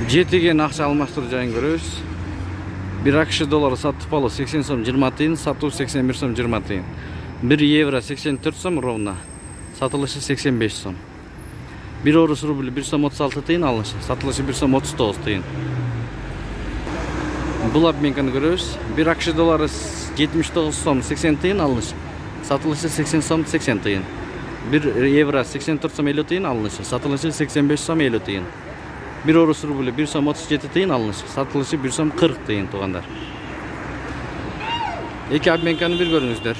Жетеген акча алмаштыруу жайын көрөбүз. 1 AQSh доллары сатып алуу 80 сом 20 тыйын, сатуу 81 сом 20 тыйын. 1 евро 84 сом ровно, сатылышы 85 сом. 1 орус рубль 1 сом 36 тыйын алынышы, сатылышы 1 сом 39 тыйын. Бул обменканы көрөбүз. 1 AQSh доллары 79 сом 80 тыйын алынышы, сатылышы 80 сом 80 тыйын. 1 евро 84 сом 50 тыйын алынышы, сатылышы 85 сом 50 тыйын. 1 орус рубль 1 сом 37 тыйын алынышы, сатылышы 1 сом 40 тыйын туугандар. Эки обменканы бир көрүңүздөр.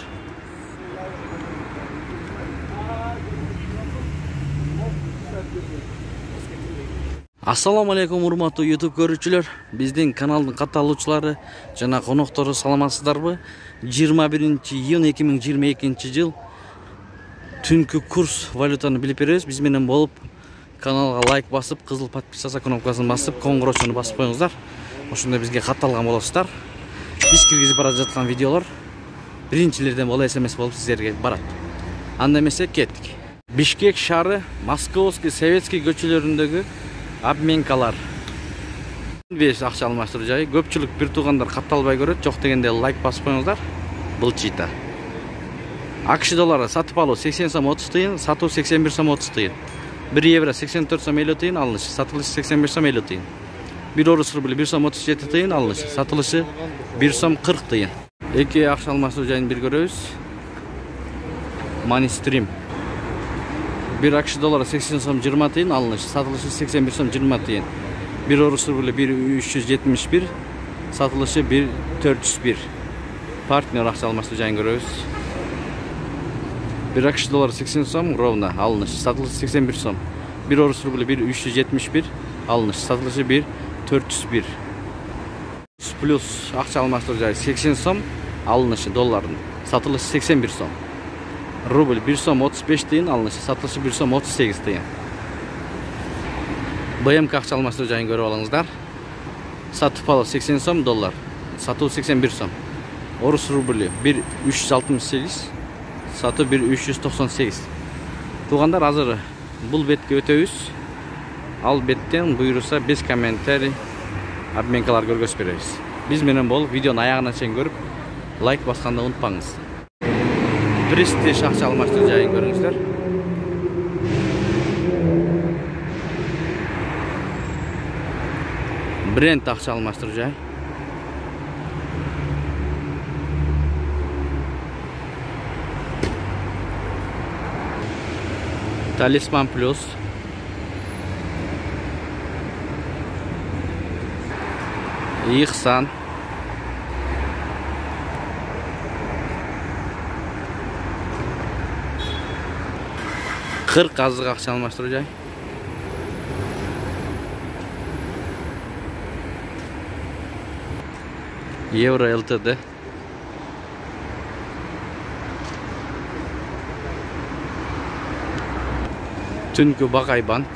Ассаламу алейкум урматтуу YouTube көрүүчүлөр. Биздин каналдын катталуучулары жана коноктору саламатсыздарбы? 21 июнь 2022 жыл түнкү курс валютаны билип беребиз. Биз менен болуп каналга лайк басып, кызыл подписаться кнопкасын басып, коңгуроочуну басып коюңуздар. Ошондо бизге катталган болосуздар. Биз киргизип бара жаткан видеолор биринчилерден боло SMS болуп сиздерге барат. Анда эмесе кеттик. Бишкек шаары, Московский, Советский көчөлөрүндөгү обменкалар. Инвест акча алмаштыруу жайы. Көпчүлүк бир туугандар катталбай көрөт. Жок дегенде лайк басып коюңуздар. Былчыйта. AQSh доллары сатып алуу 80 сом 30 тыйын, сатуу 81 сом 30 тыйын. 1 евро 84 сом 50 тыйын алынышы, сатылышы 85 сом 50 тыйын. 1 орус рубль 1 сом 37 тыйын алынышы, сатылышы 1 сом 40 тыйын. Эки акча алмаштыруу жайын бир көрөбүз. Money Stream. 1 AQSh доллары 80 сом 20 тыйын алынышы, сатылышы 81 сом 20 тыйын. 1 орус рубль 1,371, сатылышы 1,401. Партнер акча алмаштыруу жайын көрөбүз. 1 AQSh доллары 80 сом ровно алынышы, сатылышы 81 сом. 1 орус рубль 1,371 алынышы, сатылышы 1,401. Плюс акча алмаштыруу жайы 80 сом алынышы долларын, сатылышы 81 сом. Рубль 1 сом 35 тыйын алынышы, сатылышы 1 сом 38 тыйын. БМК акча алмаштыруу жайын көрүп алыңыздар. Сатып алуу 80 сом доллар, сатуу 81 сом. Орус рубль 1,368, сатуу 1,398. Туугандар, азыр бул бетке өтөбүз. Ал беттен буйруса без комментарий обменкалар көргөзүп беребиз. Биз менен болуп видеону аягына чейин көрүп, лайк басканды унутпаңыз. Престиж акча алмаштыруу жайын көрүңүздөр. Бренд акча алмаштыруу жай. Талисман плюс. Ихсан. Кырк азык акча алмаштыруу жай. Евро ЛТД. Түнкү Бакай банк.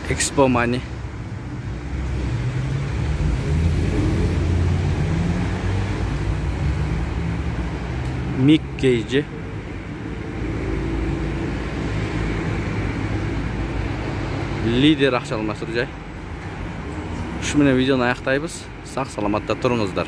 Экспо Мани. Мик Кейджи. Лидер акча алмаштыруу жай. Ушу менен видеону аяктайбыз. Сак саламатта туруңуздар.